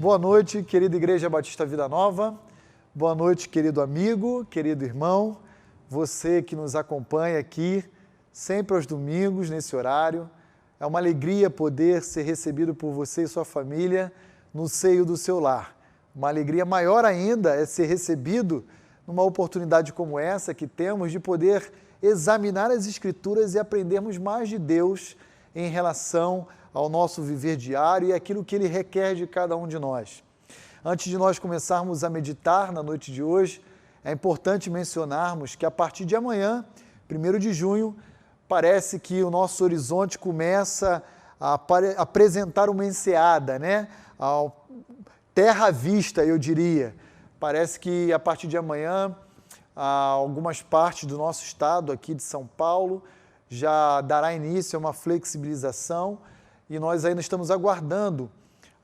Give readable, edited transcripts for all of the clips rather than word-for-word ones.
Boa noite, querida Igreja Batista Vida Nova. Boa noite, querido amigo, querido irmão. Você que nos acompanha aqui, sempre aos domingos, nesse horário. É uma alegria poder ser recebido por você e sua família no seio do seu lar. Uma alegria maior ainda é ser recebido numa oportunidade como essa que temos de poder examinar as Escrituras e aprendermos mais de Deus em relação ao nosso viver diário e aquilo que Ele requer de cada um de nós. Antes de nós começarmos a meditar na noite de hoje, é importante mencionarmos que a partir de amanhã, 1º de junho, parece que o nosso horizonte começa a apresentar uma enseada, né? Terra à vista, eu diria. Parece que a partir de amanhã, algumas partes do nosso estado, aqui de São Paulo, já dará início a uma flexibilização e nós ainda estamos aguardando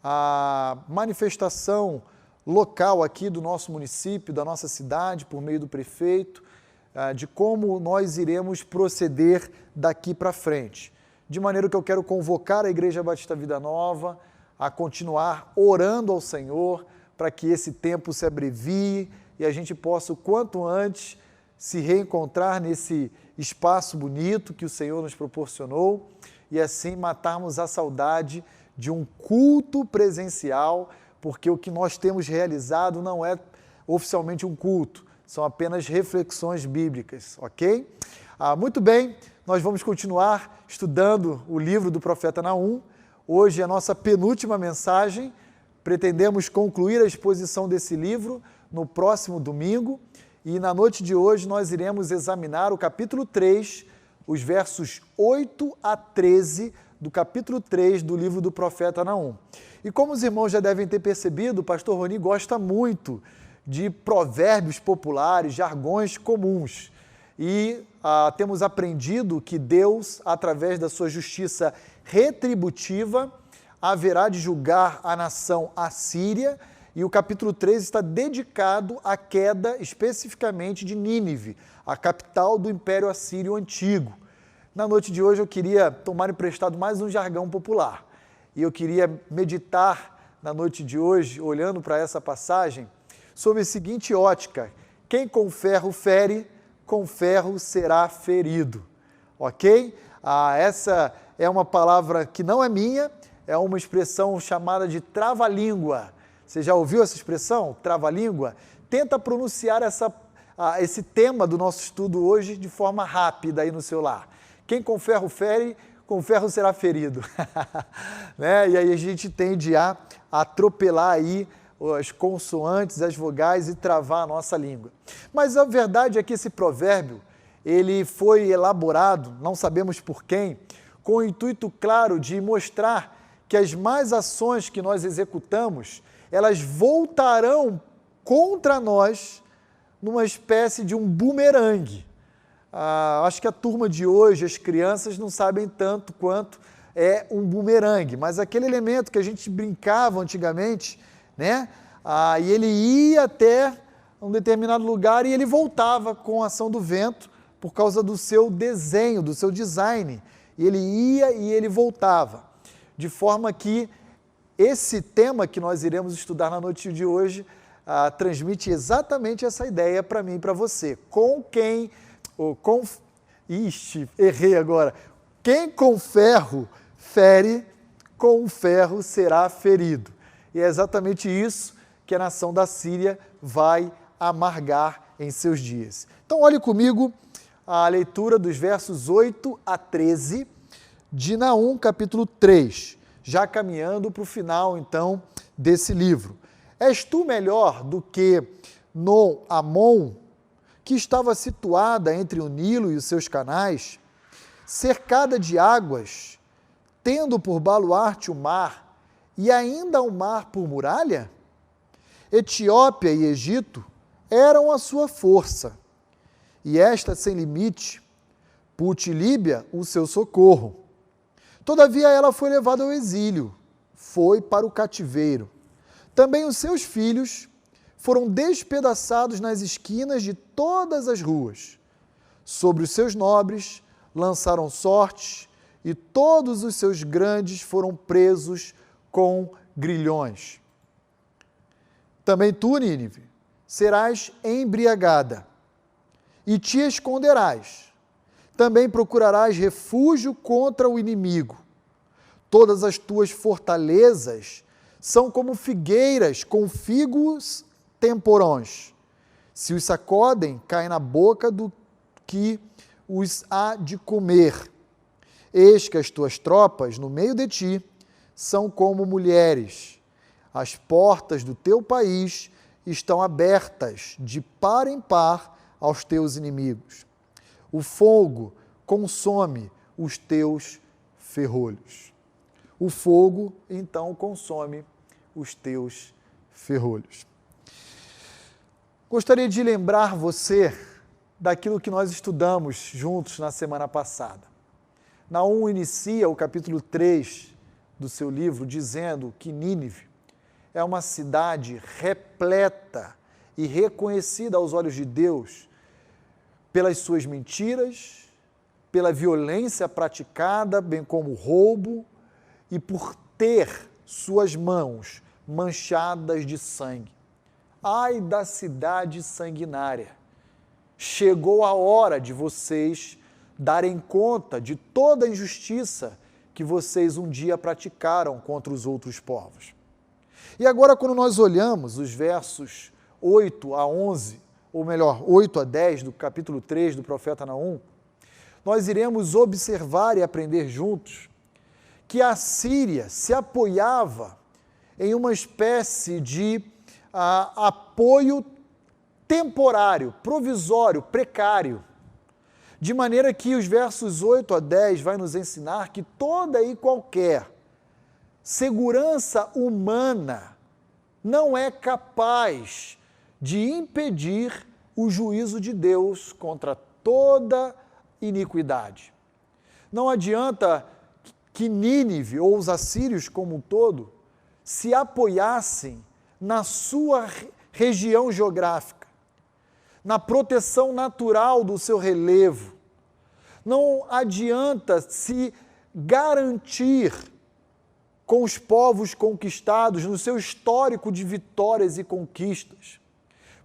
a manifestação local aqui do nosso município, da nossa cidade, por meio do prefeito, de como nós iremos proceder daqui para frente. De maneira que eu quero convocar a Igreja Batista Vida Nova a continuar orando ao Senhor para que esse tempo se abrevie e a gente possa, o quanto antes, se reencontrar nesse espaço bonito que o Senhor nos proporcionou e assim matarmos a saudade de um culto presencial, porque o que nós temos realizado não é oficialmente um culto, são apenas reflexões bíblicas, ok? Muito bem, nós vamos continuar estudando o livro do profeta Naum. Hoje é a nossa penúltima mensagem, pretendemos concluir a exposição desse livro no próximo domingo e na noite de hoje nós iremos examinar o capítulo 3, os versos 8 a 13 do capítulo 3 do livro do profeta Naum. E como os irmãos já devem ter percebido, o pastor Roni gosta muito de provérbios populares, jargões comuns. E temos aprendido que Deus, através da sua justiça retributiva, haverá de julgar a nação assíria, e o capítulo 3 está dedicado à queda especificamente de Nínive, a capital do Império Assírio Antigo. Na noite de hoje eu queria tomar emprestado mais um jargão popular, e eu queria meditar na noite de hoje, olhando para essa passagem, sob a seguinte ótica: quem com ferro fere, com ferro será ferido, ok? Essa é uma palavra que não é minha, é uma expressão chamada de trava-língua. Você já ouviu essa expressão, trava-língua? Tenta pronunciar esse tema do nosso estudo hoje de forma rápida aí no seu lar. Quem com ferro fere, com ferro será ferido. Né? E aí a gente tende a atropelar aí as consoantes, as vogais e travar a nossa língua. Mas a verdade é que esse provérbio, ele foi elaborado, não sabemos por quem, com o intuito claro de mostrar que as más ações que nós executamos, elas voltarão contra nós numa espécie de um bumerangue. Acho que a turma de hoje, as crianças, não sabem tanto quanto é um bumerangue, mas aquele elemento que a gente brincava antigamente, né? E ele ia até um determinado lugar e ele voltava com a ação do vento por causa do seu desenho, do seu design. E ele ia e ele voltava. De forma que esse tema que nós iremos estudar na noite de hoje transmite exatamente essa ideia para mim e para você. Errei agora. Quem com ferro fere, com ferro será ferido. E é exatamente isso que a nação da Síria vai amargar em seus dias. Então olhe comigo a leitura dos versos 8 a 13 de Naum, capítulo 3. Já caminhando para o final, então, desse livro. És tu melhor do que Amon, que estava situada entre o Nilo e os seus canais, cercada de águas, tendo por baluarte o mar, e ainda o mar por muralha? Etiópia e Egito eram a sua força, e esta sem limite, Put e Líbia o seu socorro. Todavia ela foi levada ao exílio, foi para o cativeiro. Também os seus filhos foram despedaçados nas esquinas de todas as ruas. Sobre os seus nobres lançaram sortes, e todos os seus grandes foram presos com grilhões. Também tu, Nínive, serás embriagada e te esconderás. Também procurarás refúgio contra o inimigo. Todas as tuas fortalezas são como figueiras com figos temporões. Se os sacodem, caem na boca do que os há de comer. Eis que as tuas tropas, no meio de ti, são como mulheres. As portas do teu país estão abertas de par em par aos teus inimigos. O fogo consome os teus ferrolhos. O fogo, então, consome os teus ferrolhos. Gostaria de lembrar você daquilo que nós estudamos juntos na semana passada. Naum inicia o capítulo 3 do seu livro dizendo que Nínive é uma cidade repleta e reconhecida aos olhos de Deus pelas suas mentiras, pela violência praticada, bem como roubo, e por ter suas mãos manchadas de sangue. Ai da cidade sanguinária! Chegou a hora de vocês darem conta de toda a injustiça que vocês um dia praticaram contra os outros povos. E agora, quando nós olhamos os versos 8 a 11, ou melhor, 8 a 10 do capítulo 3 do profeta Naum, nós iremos observar e aprender juntos que a Síria se apoiava em uma espécie de apoio temporário, provisório, precário, de maneira que os versos 8 a 10 vai nos ensinar que toda e qualquer segurança humana não é capaz de impedir o juízo de Deus contra toda iniquidade. Não adianta que Nínive ou os assírios como um todo se apoiassem na sua região geográfica, na proteção natural do seu relevo. Não adianta se garantir com os povos conquistados no seu histórico de vitórias e conquistas,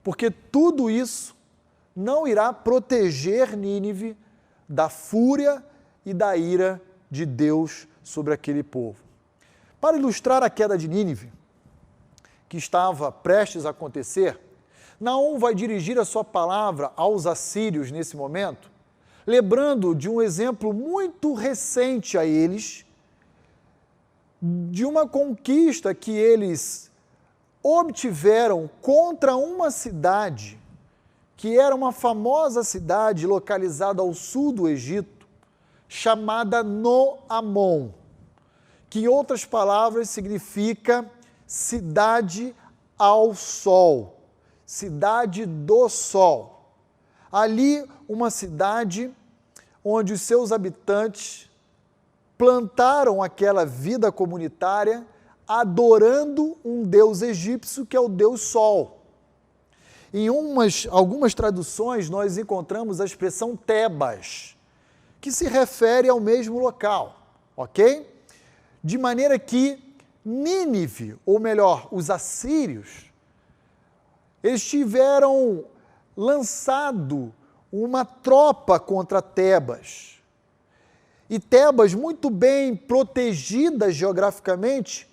porque tudo isso não irá proteger Nínive da fúria e da ira de Deus sobre aquele povo. Para ilustrar a queda de Nínive, que estava prestes a acontecer, Naum vai dirigir a sua palavra aos assírios nesse momento, lembrando de um exemplo muito recente a eles, de uma conquista que eles obtiveram contra uma cidade, que era uma famosa cidade localizada ao sul do Egito, chamada Noamon, que em outras palavras significa cidade ao sol, cidade do sol. Ali, uma cidade onde os seus habitantes plantaram aquela vida comunitária adorando um deus egípcio que é o deus Sol. Em algumas traduções nós encontramos a expressão Tebas, que se refere ao mesmo local, ok? De maneira que Nínive, ou melhor, os assírios, eles tiveram lançado uma tropa contra Tebas. E Tebas, muito bem protegida geograficamente,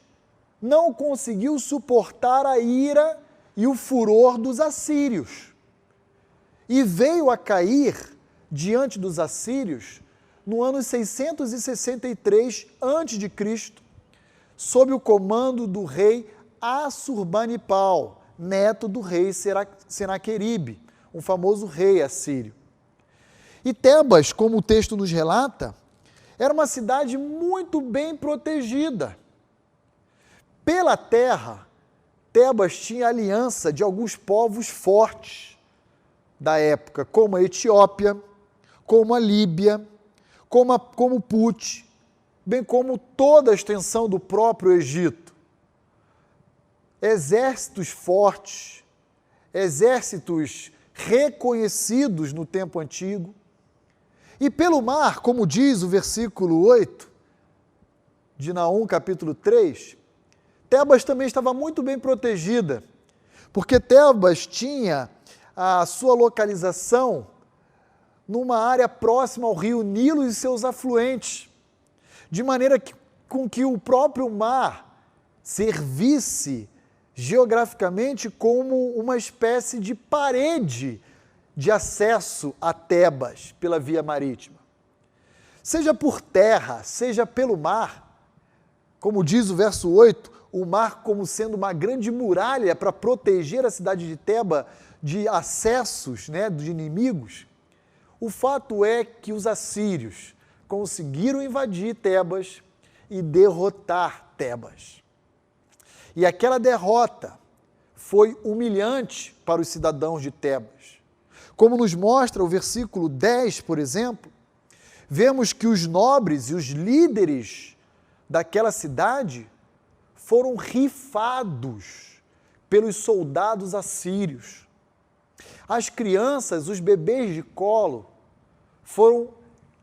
não conseguiu suportar a ira e o furor dos assírios. E veio a cair diante dos assírios no ano 663 a.C., sob o comando do rei Assurbanipal, neto do rei Senaqueribe, um famoso rei assírio. E Tebas, como o texto nos relata, era uma cidade muito bem protegida. Pela terra, Tebas tinha aliança de alguns povos fortes da época, como a Etiópia, como a Líbia, como Put, bem como toda a extensão do próprio Egito. Exércitos fortes, exércitos reconhecidos no tempo antigo. E pelo mar, como diz o versículo 8 de Naum, capítulo 3, Tebas também estava muito bem protegida, porque Tebas tinha a sua localização numa área próxima ao rio Nilo e seus afluentes, de maneira com que o próprio mar servisse geograficamente como uma espécie de parede de acesso a Tebas pela via marítima. Seja por terra, seja pelo mar, como diz o verso 8, o mar como sendo uma grande muralha para proteger a cidade de Tebas de acessos, de inimigos. O fato é que os assírios conseguiram invadir Tebas e derrotar Tebas. E aquela derrota foi humilhante para os cidadãos de Tebas. Como nos mostra o versículo 10, por exemplo, vemos que os nobres e os líderes daquela cidade foram rifados pelos soldados assírios. As crianças, os bebês de colo, foram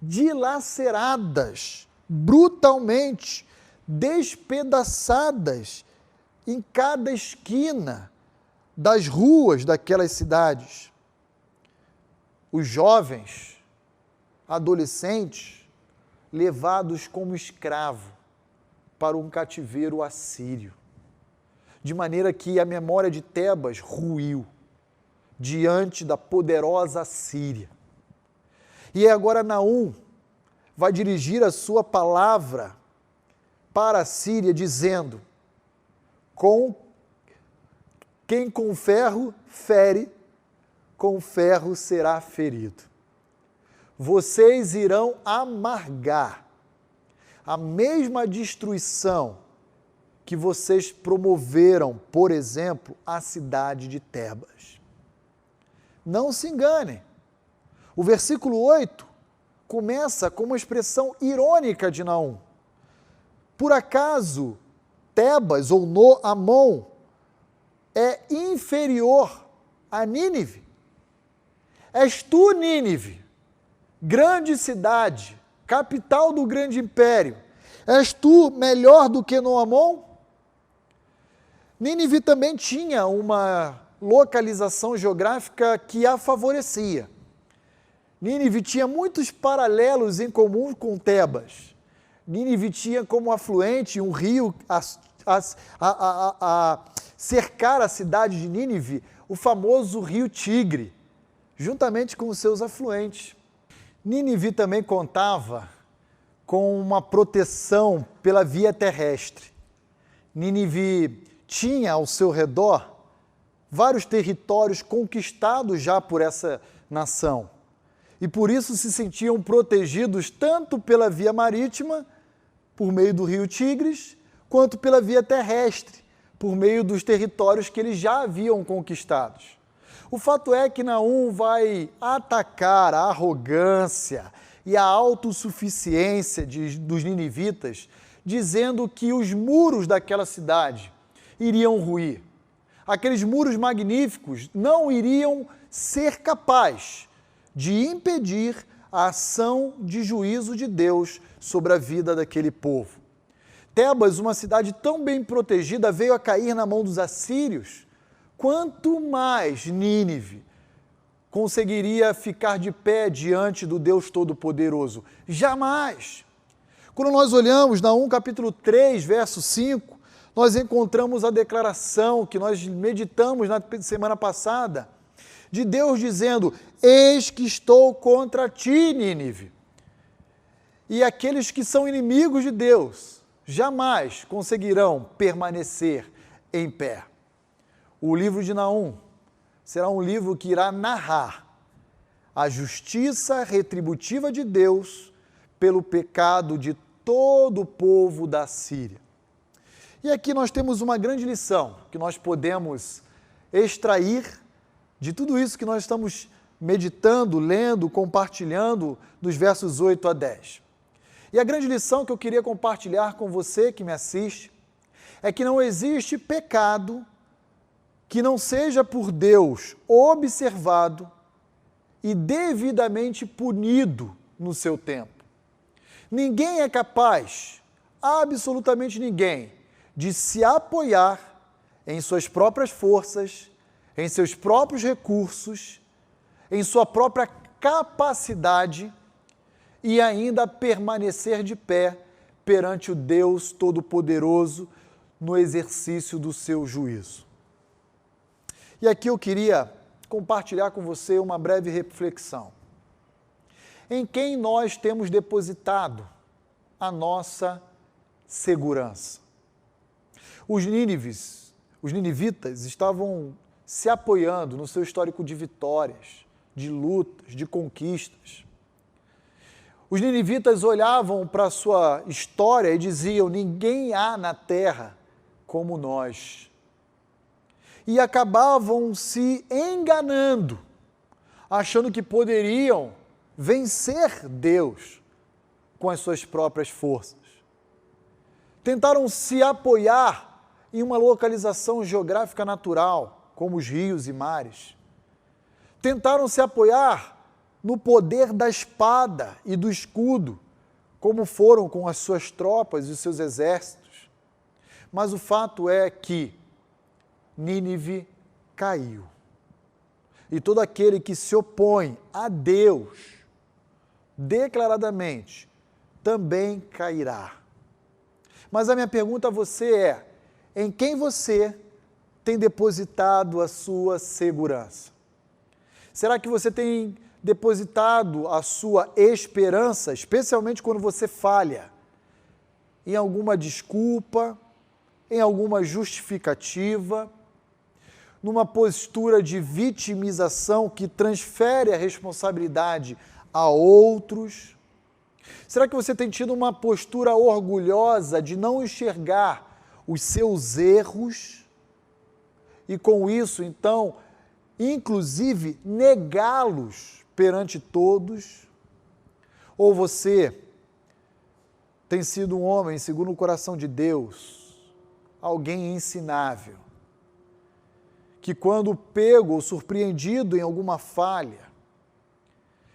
dilaceradas brutalmente, despedaçadas em cada esquina das ruas daquelas cidades. Os jovens, adolescentes, levados como escravo para um cativeiro assírio, de maneira que a memória de Tebas ruiu diante da poderosa Assíria. E agora Naum vai dirigir a sua palavra para a Síria, dizendo: quem com ferro fere, com ferro será ferido. Vocês irão amargar a mesma destruição que vocês promoveram, por exemplo, a cidade de Tebas. Não se enganem. O versículo 8 começa com uma expressão irônica de Naum. Por acaso Tebas ou Amon é inferior a Nínive? És tu, Nínive, grande cidade, capital do grande império, és tu melhor do que Amon? Nínive também tinha uma localização geográfica que a favorecia. Nínive tinha muitos paralelos em comum com Tebas. Nínive tinha como afluente um rio a cercar a cidade de Nínive, o famoso rio Tigre, juntamente com os seus afluentes. Nínive também contava com uma proteção pela via terrestre. Nínive tinha ao seu redor vários territórios conquistados já por essa nação. E por isso se sentiam protegidos tanto pela via marítima, por meio do rio Tigres, quanto pela via terrestre, por meio dos territórios que eles já haviam conquistados. O fato é que Naum vai atacar a arrogância e a autossuficiência dos ninivitas, dizendo que os muros daquela cidade iriam ruir. Aqueles muros magníficos não iriam ser capazes de impedir a ação de juízo de Deus sobre a vida daquele povo. Tebas, uma cidade tão bem protegida, veio a cair na mão dos assírios. Quanto mais Nínive conseguiria ficar de pé diante do Deus Todo-Poderoso? Jamais! Quando nós olhamos Naum capítulo 3, verso 5, nós encontramos a declaração que nós meditamos na semana passada, de Deus dizendo: eis que estou contra ti, Nínive. E aqueles que são inimigos de Deus jamais conseguirão permanecer em pé. O livro de Naum será um livro que irá narrar a justiça retributiva de Deus pelo pecado de todo o povo da Síria. E aqui nós temos uma grande lição que nós podemos extrair de tudo isso que nós estamos meditando, lendo, compartilhando dos versos 8 a 10. E a grande lição que eu queria compartilhar com você que me assiste é que não existe pecado que não seja por Deus observado e devidamente punido no seu tempo. Ninguém é capaz, absolutamente ninguém, de se apoiar em suas próprias forças em seus próprios recursos, em sua própria capacidade e ainda permanecer de pé perante o Deus Todo-Poderoso no exercício do seu juízo. E aqui eu queria compartilhar com você uma breve reflexão. Em quem nós temos depositado a nossa segurança? Os ninivitas estavam se apoiando no seu histórico de vitórias, de lutas, de conquistas. Os ninivitas olhavam para a sua história e diziam: ninguém há na terra como nós. E acabavam se enganando, achando que poderiam vencer Deus com as suas próprias forças. Tentaram se apoiar em uma localização geográfica natural, como os rios e mares. Tentaram se apoiar no poder da espada e do escudo, como foram com as suas tropas e os seus exércitos. Mas o fato é que Nínive caiu. E todo aquele que se opõe a Deus, declaradamente, também cairá. Mas a minha pergunta a você é: em quem você tem depositado a sua segurança? Será que você tem depositado a sua esperança, especialmente quando você falha, em alguma desculpa, em alguma justificativa, numa postura de vitimização que transfere a responsabilidade a outros? Será que você tem tido uma postura orgulhosa de não enxergar os seus erros e, com isso, então, inclusive, negá-los perante todos? Ou você tem sido um homem segundo o coração de Deus, alguém ensinável, que quando pego ou surpreendido em alguma falha,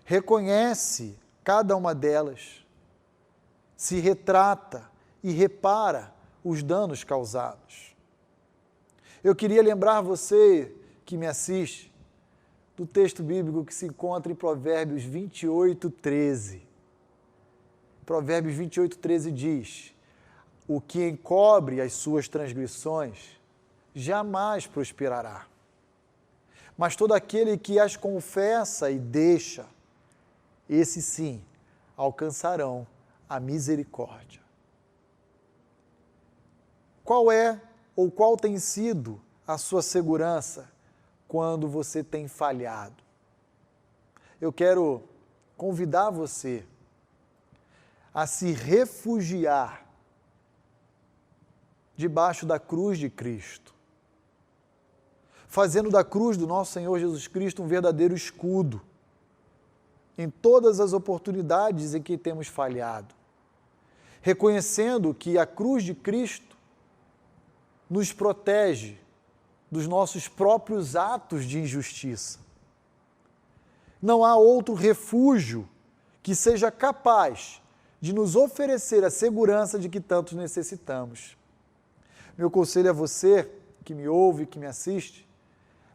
reconhece cada uma delas, se retrata e repara os danos causados? Eu queria lembrar você que me assiste do texto bíblico que se encontra em Provérbios 28, 13. Provérbios 28, 13 diz: o que encobre as suas transgressões jamais prosperará, mas todo aquele que as confessa e deixa, esses sim alcançarão a misericórdia. Qual é ou qual tem sido a sua segurança quando você tem falhado? Eu quero convidar você a se refugiar debaixo da cruz de Cristo, fazendo da cruz do nosso Senhor Jesus Cristo um verdadeiro escudo em todas as oportunidades em que temos falhado, reconhecendo que a cruz de Cristo nos protege dos nossos próprios atos de injustiça. Não há outro refúgio que seja capaz de nos oferecer a segurança de que tanto necessitamos. Meu conselho a você que me ouve, que me assiste,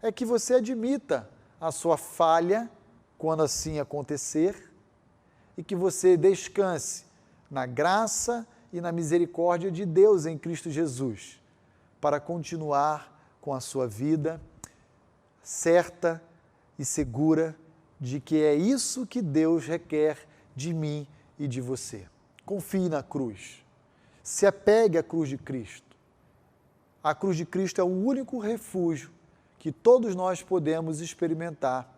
é que você admita a sua falha quando assim acontecer e que você descanse na graça e na misericórdia de Deus em Cristo Jesus, para continuar com a sua vida certa e segura de que é isso que Deus requer de mim e de você. Confie na cruz. Se apegue à cruz de Cristo. A cruz de Cristo é o único refúgio que todos nós podemos experimentar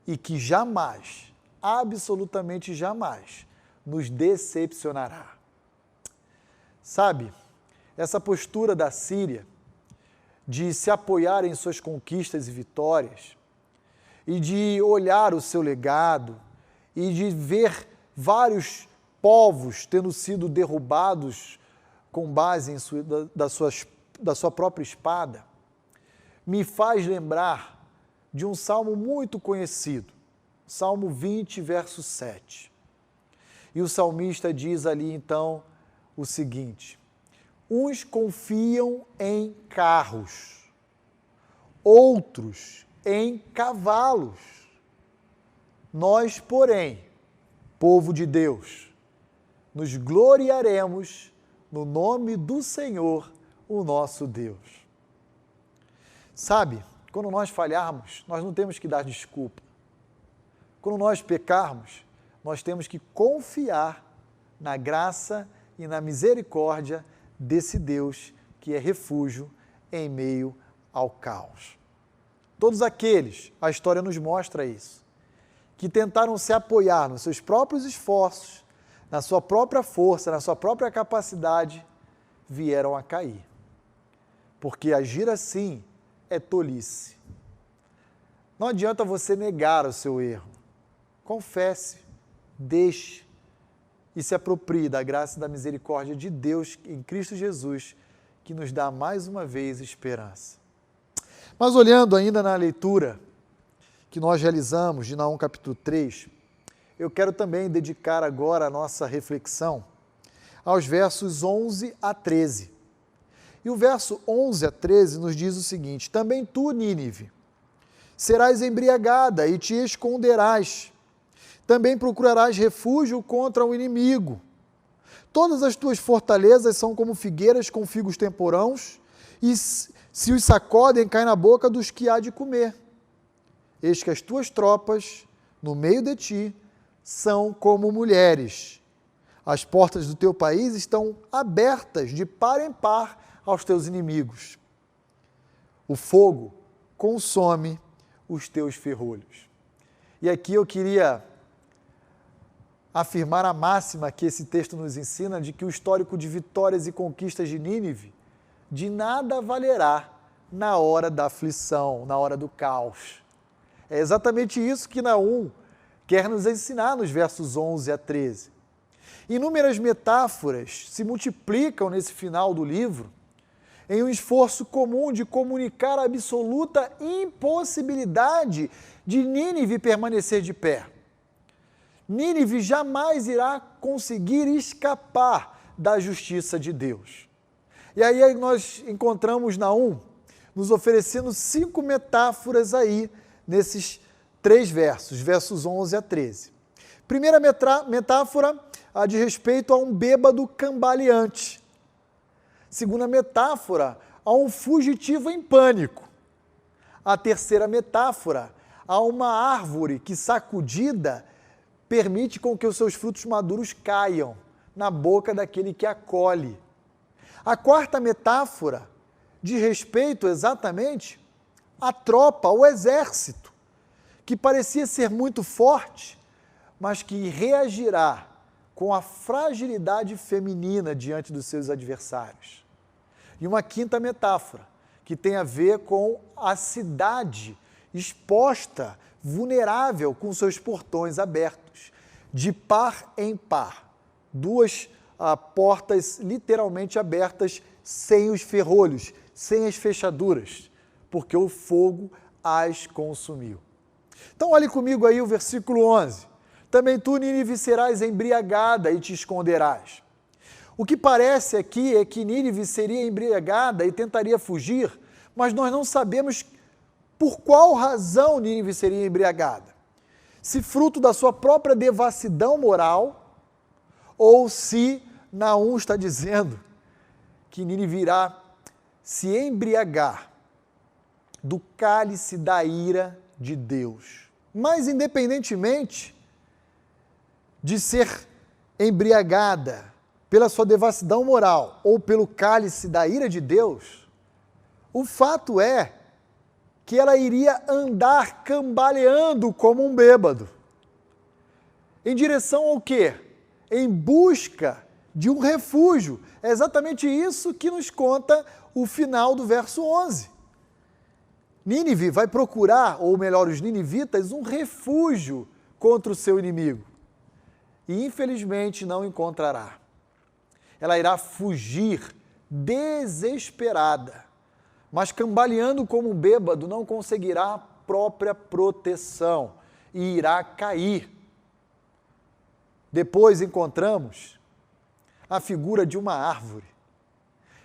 e que jamais, absolutamente jamais, nos decepcionará. Sabe, essa postura da Síria de se apoiar em suas conquistas e vitórias e de olhar o seu legado e de ver vários povos tendo sido derrubados com base em da sua própria espada, me faz lembrar de um salmo muito conhecido, Salmo 20, verso 7. E o salmista diz ali então o seguinte: uns confiam em carros, outros em cavalos. Nós, porém, povo de Deus, nos gloriaremos no nome do Senhor, o nosso Deus. Sabe, quando nós falharmos, nós não temos que dar desculpa. Quando nós pecarmos, nós temos que confiar na graça e na misericórdia desse Deus que é refúgio em meio ao caos. Todos aqueles, a história nos mostra isso, que tentaram se apoiar nos seus próprios esforços, na sua própria força, na sua própria capacidade, vieram a cair. Porque agir assim é tolice. Não adianta você negar o seu erro. Confesse, deixe e se aproprie da graça e da misericórdia de Deus em Cristo Jesus, que nos dá mais uma vez esperança. Mas olhando ainda na leitura que nós realizamos de Naum capítulo 3, eu quero também dedicar agora a nossa reflexão aos versos 11 a 13. E o verso 11 a 13 nos diz o seguinte: também tu, Nínive, serás embriagada e te esconderás. Também procurarás refúgio contra o inimigo. Todas as tuas fortalezas são como figueiras com figos temporãos, e se os sacodem, cai na boca dos que há de comer. Eis que as tuas tropas, no meio de ti, são como mulheres. As portas do teu país estão abertas de par em par aos teus inimigos. O fogo consome os teus ferrolhos. E aqui eu queria afirmar a máxima que esse texto nos ensina, de que o histórico de vitórias e conquistas de Nínive de nada valerá na hora da aflição, na hora do caos. É exatamente isso que Naum quer nos ensinar nos versos 11 a 13. Inúmeras metáforas se multiplicam nesse final do livro em um esforço comum de comunicar a absoluta impossibilidade de Nínive permanecer de pé. Nínive jamais irá conseguir escapar da justiça de Deus. E aí nós encontramos Naum nos oferecendo 5 metáforas aí nesses 3 versos, versos 11 a 13. Primeira metáfora, a de respeito a um bêbado cambaleante. Segunda metáfora, a um fugitivo em pânico. A terceira metáfora, a uma árvore que, sacudida, permite com que os seus frutos maduros caiam na boca daquele que a colhe. A quarta metáfora, de respeito exatamente à tropa, ao exército, que parecia ser muito forte, mas que reagirá com a fragilidade feminina diante dos seus adversários. E uma quinta metáfora, que tem a ver com a cidade exposta, vulnerável, com seus portões abertos, de par em par, 2 portas literalmente abertas, sem os ferrolhos, sem as fechaduras, porque o fogo as consumiu. Então olhe comigo aí o versículo 11. Também tu, Nínive, serás embriagada e te esconderás. O que parece aqui é que Nínive seria embriagada e tentaria fugir, mas nós não sabemos por qual razão Nínive seria embriagada. Se fruto da sua própria devassidão moral, ou se Naum está dizendo que Nínive irá se embriagar do cálice da ira de Deus. Mas, independentemente de ser embriagada pela sua devassidão moral ou pelo cálice da ira de Deus, o fato é que ela iria andar cambaleando como um bêbado. Em direção ao quê? Em busca de um refúgio. É exatamente isso que nos conta o final do verso 11. Nínive vai procurar, ou melhor, os ninivitas, um refúgio contra o seu inimigo. E infelizmente não encontrará. Ela irá fugir desesperada, mas cambaleando como um bêbado não conseguirá a própria proteção e irá cair. Depois encontramos a figura de uma árvore,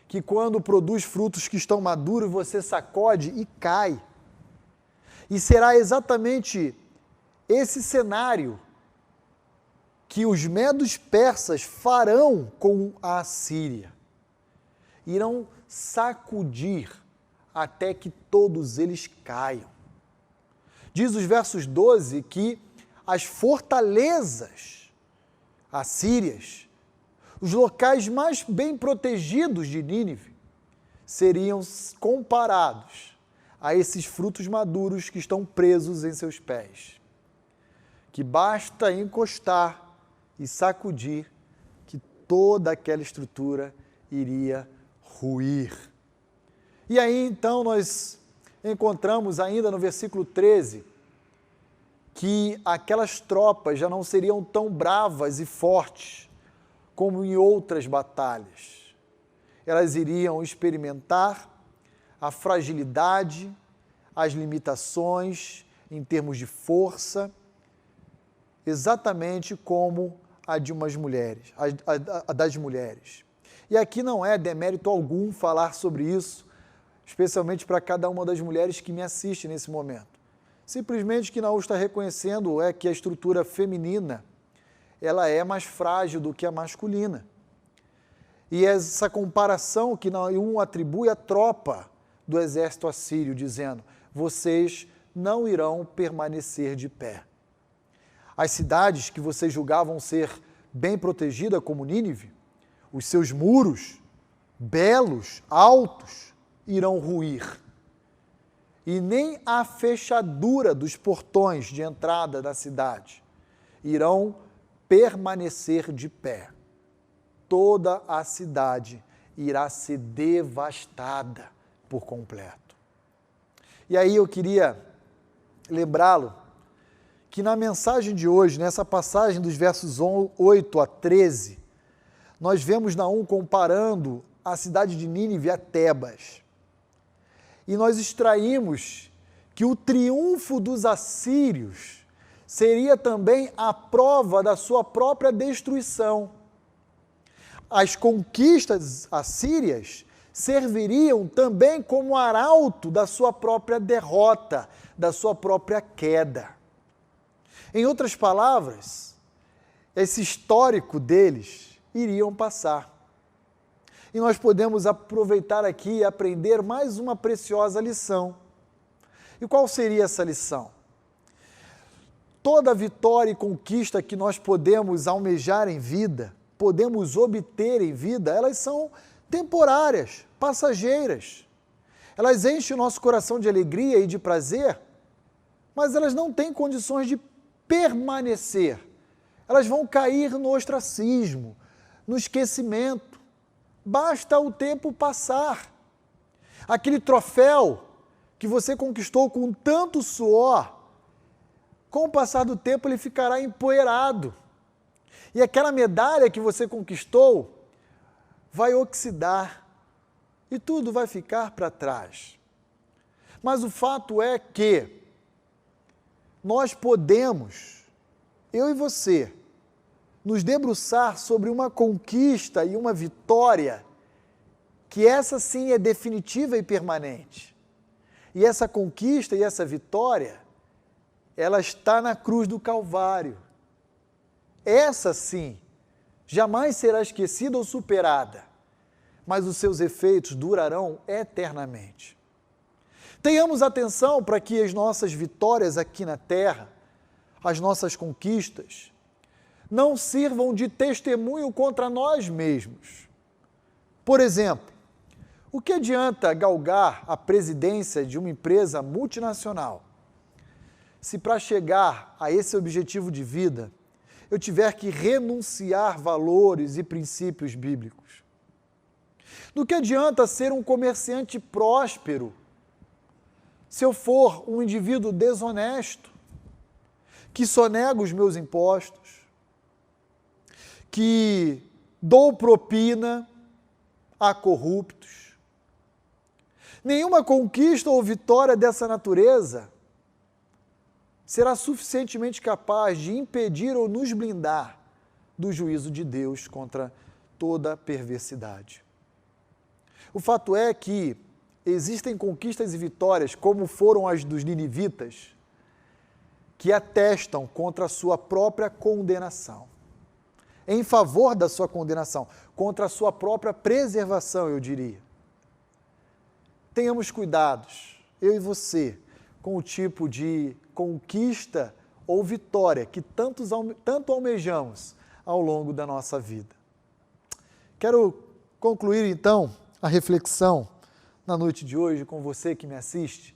que quando produz frutos que estão maduros, você sacode e cai. E será exatamente esse cenário que os medos persas farão com a Assíria. Irão sacudir até que todos eles caiam. Diz os versos 12 que as fortalezas assírias, os locais mais bem protegidos de Nínive, seriam comparados a esses frutos maduros que estão presos em seus pés. Que basta encostar e sacudir que toda aquela estrutura iria ruir. E aí então nós encontramos ainda no versículo 13 que aquelas tropas já não seriam tão bravas e fortes como em outras batalhas. Elas iriam experimentar a fragilidade, as limitações em termos de força, exatamente como a de umas mulheres, a das mulheres. E aqui não é demérito algum falar sobre isso, especialmente para cada uma das mulheres que me assiste nesse momento. Simplesmente o que Naú está reconhecendo é que a estrutura feminina, ela é mais frágil do que a masculina. E essa comparação que Naú atribui à tropa do exército assírio, dizendo, vocês não irão permanecer de pé. As cidades que vocês julgavam ser bem protegidas, como Nínive, os seus muros, belos, altos, irão ruir. E nem a fechadura dos portões de entrada da cidade irão permanecer de pé. Toda a cidade irá ser devastada por completo. E aí eu queria lembrá-lo que na mensagem de hoje, nessa passagem dos versos 8 a 13, nós vemos Naum comparando a cidade de Nínive a Tebas. E nós extraímos que o triunfo dos assírios seria também a prova da sua própria destruição. As conquistas assírias serviriam também como arauto da sua própria derrota, da sua própria queda. Em outras palavras, esse histórico deles iriam passar. E nós podemos aproveitar aqui e aprender mais uma preciosa lição. E qual seria essa lição? Toda vitória e conquista que nós podemos almejar em vida, podemos obter em vida, elas são temporárias, passageiras. Elas enchem o nosso coração de alegria e de prazer, mas elas não têm condições de permanecer. Elas vão cair no ostracismo, no esquecimento. Basta o tempo passar. Aquele troféu que você conquistou com tanto suor, com o passar do tempo ele ficará empoeirado. E aquela medalha que você conquistou vai oxidar e tudo vai ficar para trás. Mas o fato é que nós podemos, eu e você, nos debruçar sobre uma conquista e uma vitória que essa sim é definitiva e permanente. E essa conquista e essa vitória, ela está na cruz do Calvário. Essa sim, jamais será esquecida ou superada, mas os seus efeitos durarão eternamente. Tenhamos atenção para que as nossas vitórias aqui na terra, as nossas conquistas, não sirvam de testemunho contra nós mesmos. Por exemplo, o que adianta galgar a presidência de uma empresa multinacional se para chegar a esse objetivo de vida eu tiver que renunciar valores e princípios bíblicos? Do que adianta ser um comerciante próspero se eu for um indivíduo desonesto, que sonega os meus impostos, que dou propina a corruptos? Nenhuma conquista ou vitória dessa natureza será suficientemente capaz de impedir ou nos blindar do juízo de Deus contra toda perversidade. O fato é que existem conquistas e vitórias, como foram as dos ninivitas, que atestam contra a sua própria condenação, em favor da sua condenação, contra a sua própria preservação, eu diria. Tenhamos cuidados, eu e você, com o tipo de conquista ou vitória que tanto almejamos ao longo da nossa vida. Quero concluir, então, a reflexão na noite de hoje com você que me assiste,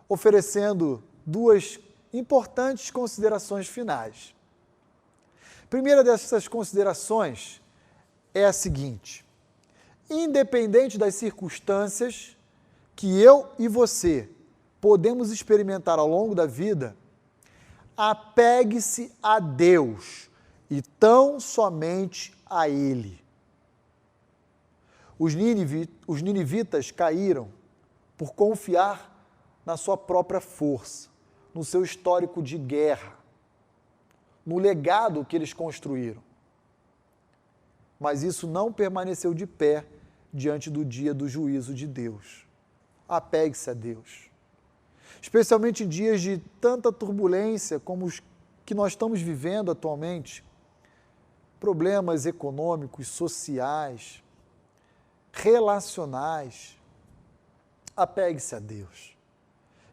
oferecendo duas importantes considerações finais. A primeira dessas considerações é a seguinte: independente das circunstâncias que eu e você podemos experimentar ao longo da vida, apegue-se a Deus e tão somente a Ele. Os ninivitas caíram por confiar na sua própria força, no seu histórico de guerra, no legado que eles construíram. Mas isso não permaneceu de pé diante do dia do juízo de Deus. Apegue-se a Deus. Especialmente em dias de tanta turbulência como os que nós estamos vivendo atualmente, problemas econômicos, sociais, relacionais, apegue-se a Deus.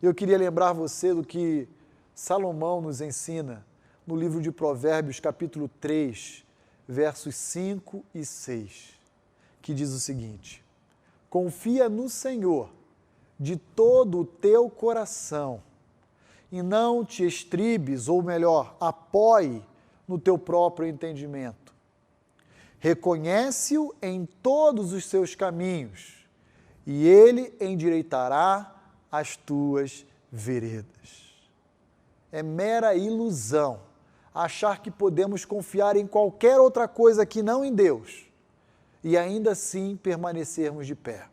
Eu queria lembrar você do que Salomão nos ensina no livro de Provérbios, capítulo 3, versos 5 e 6, que diz o seguinte: confia no Senhor de todo o teu coração e não te estribes, ou melhor, apoie no teu próprio entendimento. Reconhece-o em todos os seus caminhos e ele endireitará as tuas veredas. É mera ilusão achar que podemos confiar em qualquer outra coisa que não em Deus e ainda assim permanecermos de pé.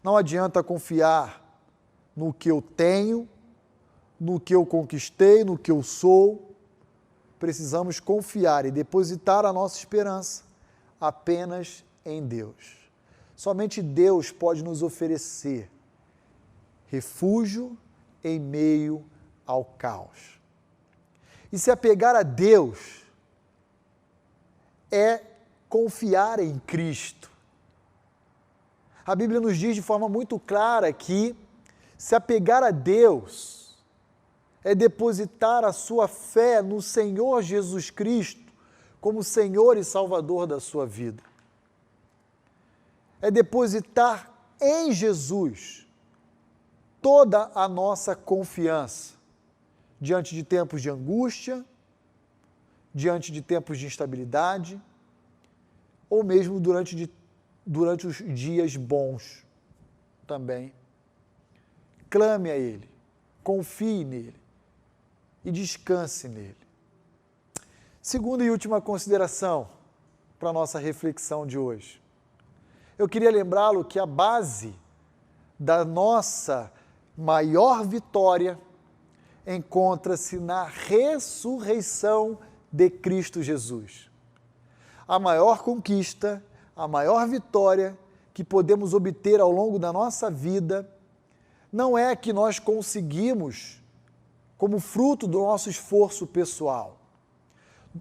Não adianta confiar no que eu tenho, no que eu conquistei, no que eu sou. Precisamos confiar e depositar a nossa esperança apenas em Deus. Somente Deus pode nos oferecer refúgio em meio ao caos. E se apegar a Deus é confiar em Cristo. A Bíblia nos diz de forma muito clara que se apegar a Deus é depositar a sua fé no Senhor Jesus Cristo como Senhor e Salvador da sua vida. É depositar em Jesus toda a nossa confiança diante de tempos de angústia, diante de tempos de instabilidade, ou mesmo durante os dias bons também. Clame a Ele, confie nele e descanse nele. Segunda e última consideração para a nossa reflexão de hoje. Eu queria lembrá-lo que a base da nossa maior vitória encontra-se na ressurreição de Cristo Jesus. A maior conquista, a maior vitória que podemos obter ao longo da nossa vida não é que nós conseguimos como fruto do nosso esforço pessoal,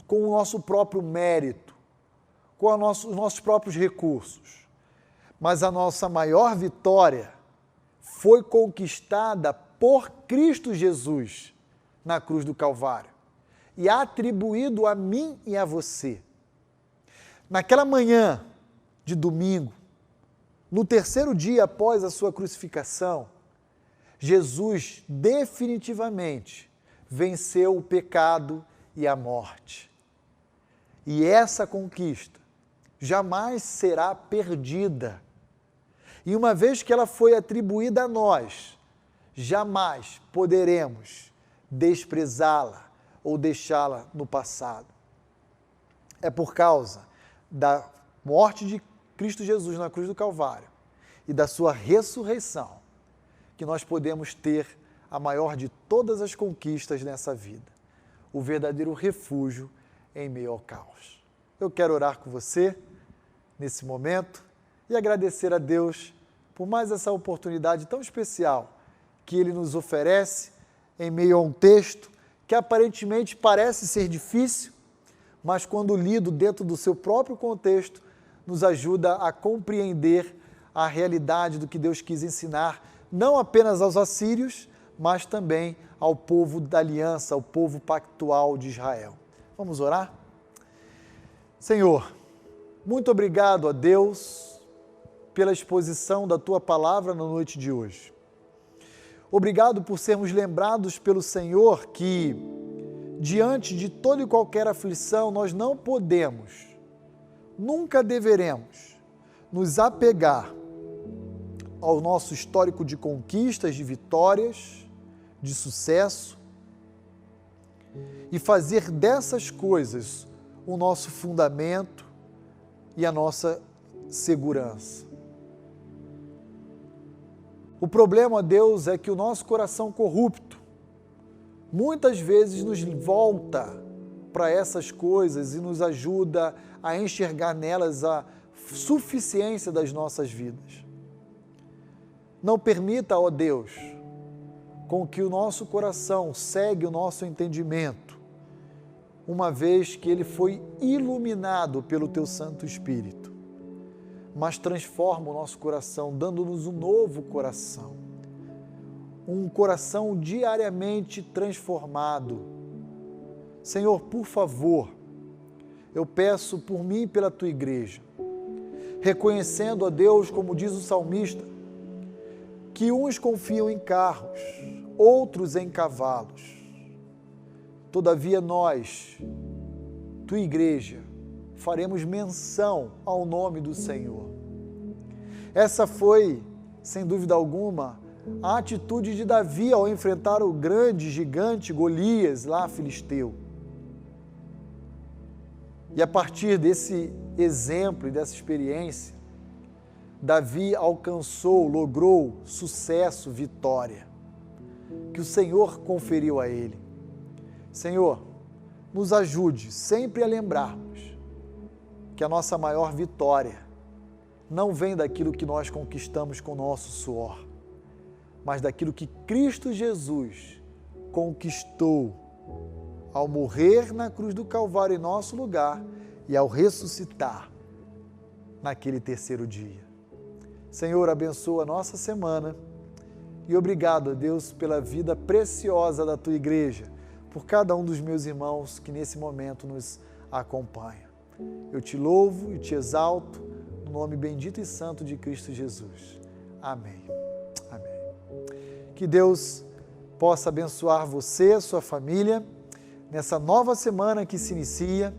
com o nosso próprio mérito, com os nossos próprios recursos. Mas a nossa maior vitória foi conquistada por Cristo Jesus na cruz do Calvário e atribuído a mim e a você. Naquela manhã de domingo, no terceiro dia após a sua crucificação, Jesus definitivamente venceu o pecado e a morte. E essa conquista jamais será perdida. E uma vez que ela foi atribuída a nós, jamais poderemos desprezá-la ou deixá-la no passado. É por causa da morte de Cristo Jesus na cruz do Calvário e da sua ressurreição que nós podemos ter a maior de todas as conquistas nessa vida, o verdadeiro refúgio em meio ao caos. Eu quero orar com você nesse momento e agradecer a Deus por mais essa oportunidade tão especial que Ele nos oferece em meio a um texto que aparentemente parece ser difícil, mas quando lido dentro do seu próprio contexto, nos ajuda a compreender a realidade do que Deus quis ensinar, não apenas aos assírios, mas também ao povo da aliança, ao povo pactual de Israel. Vamos orar? Senhor, muito obrigado a Deus pela exposição da Tua palavra na noite de hoje. Obrigado por sermos lembrados pelo Senhor que, diante de toda e qualquer aflição, nós não podemos, nunca deveremos, nos apegar ao nosso histórico de conquistas, de vitórias, de sucesso e fazer dessas coisas o nosso fundamento e a nossa segurança. O problema, Deus, é que o nosso coração corrupto muitas vezes nos volta para essas coisas e nos ajuda a enxergar nelas a suficiência das nossas vidas. Não permita, ó Deus, com que o nosso coração segue o nosso entendimento, uma vez que ele foi iluminado pelo Teu Santo Espírito, mas transforma o nosso coração, dando-nos um novo coração, um coração diariamente transformado. Senhor, por favor, eu peço por mim e pela Tua igreja, reconhecendo a Deus, como diz o salmista, que uns confiam em carros, outros em cavalos. Todavia nós, Tua igreja, faremos menção ao nome do Senhor. Essa foi, sem dúvida alguma, a atitude de Davi ao enfrentar o grande gigante Golias, lá filisteu. E a partir desse exemplo e dessa experiência, Davi alcançou, logrou sucesso, vitória, que o Senhor conferiu a ele. Senhor, nos ajude sempre a lembrarmos que a nossa maior vitória não vem daquilo que nós conquistamos com o nosso suor, mas daquilo que Cristo Jesus conquistou ao morrer na cruz do Calvário em nosso lugar e ao ressuscitar naquele terceiro dia. Senhor, abençoa a nossa semana e obrigado, a Deus, pela vida preciosa da Tua igreja, por cada um dos meus irmãos que nesse momento nos acompanha. Eu Te louvo e Te exalto no nome bendito e santo de Cristo Jesus. Amém. Amém. Que Deus possa abençoar você, sua família, nessa nova semana que se inicia,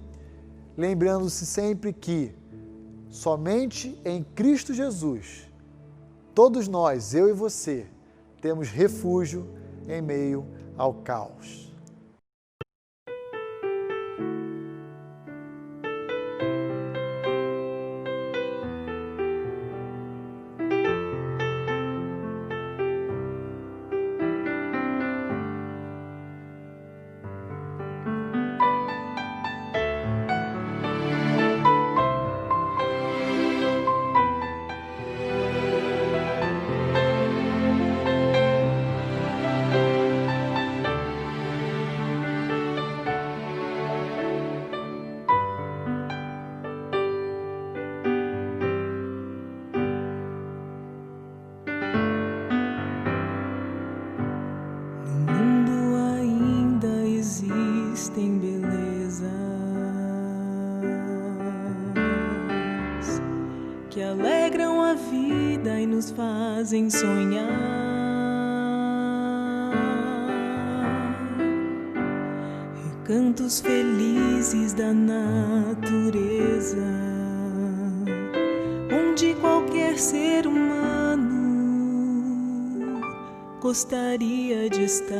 lembrando-se sempre que somente em Cristo Jesus, todos nós, eu e você, temos refúgio em meio ao caos. Que alegram a vida e nos fazem sonhar. Recantos felizes da natureza, onde qualquer ser humano gostaria de estar.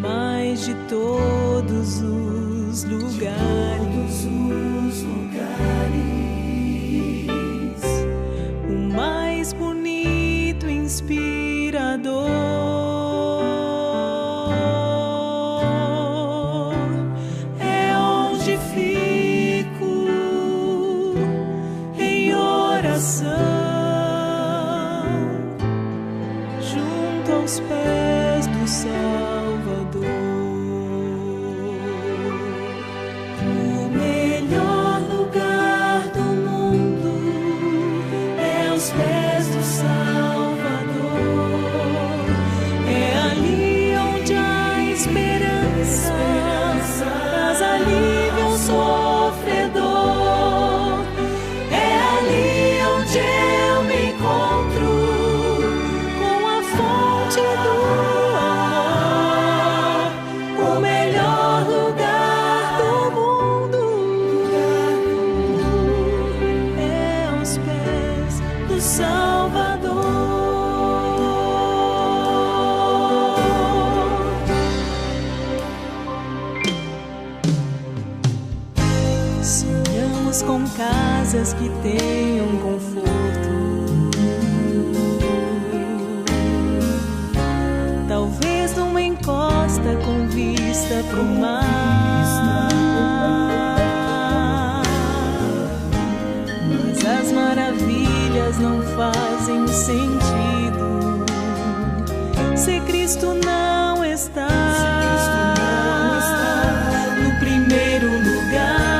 Mas de todos os lugares, o mais bonito e inspirador é onde fico Salvador. O melhor lugar do mundo é aos pés do Salvador. É ali onde há esperança, traz alívio ao sofredor. É ali onde eu me encontro com a fonte do amor. O melhor lugar do mundo é aos pés do Salvador. Sonhamos com casas que tenham conforto, talvez numa encosta com vista pro mar. Mas as maravilhas não fazem sentido se Cristo não está no primeiro lugar.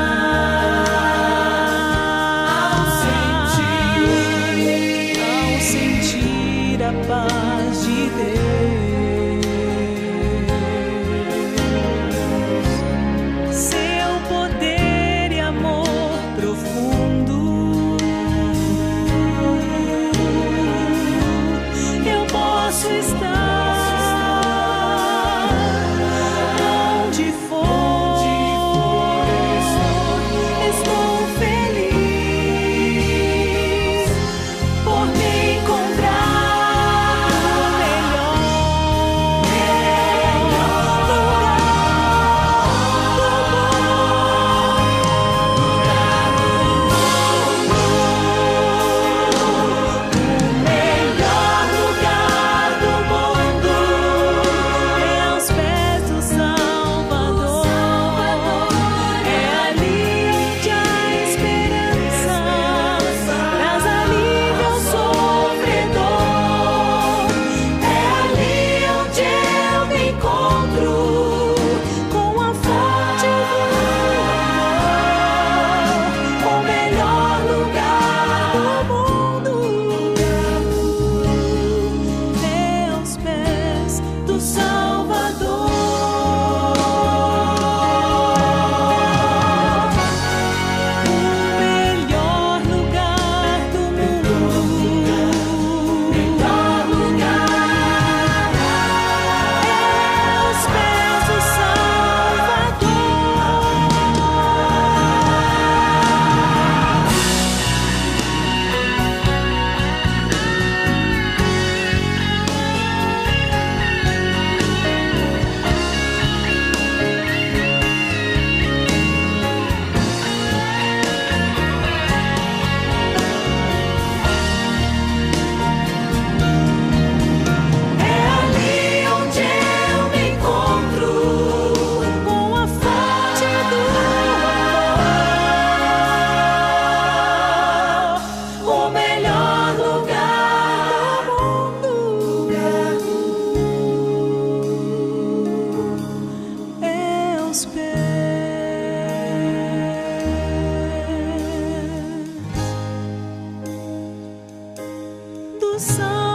Ao sentir a paz de Deus, seu poder e amor profundo, eu posso estar onde for, estou feliz por me encontrar no melhor lugar do mundo, é aos pés do Salvador. É ali onde há esperança, traz alívio ao sofredor. É ali onde eu me encontro com a fonte do amor. O melhor lugar do mundo é aos pés do Salvador. O melhor lugar do mundo, melhor lugar é aos pés do Salvador. É ali onde eu me encontro com a fonte do amor. O melhor lugar do mundo é aos pés do Salvador.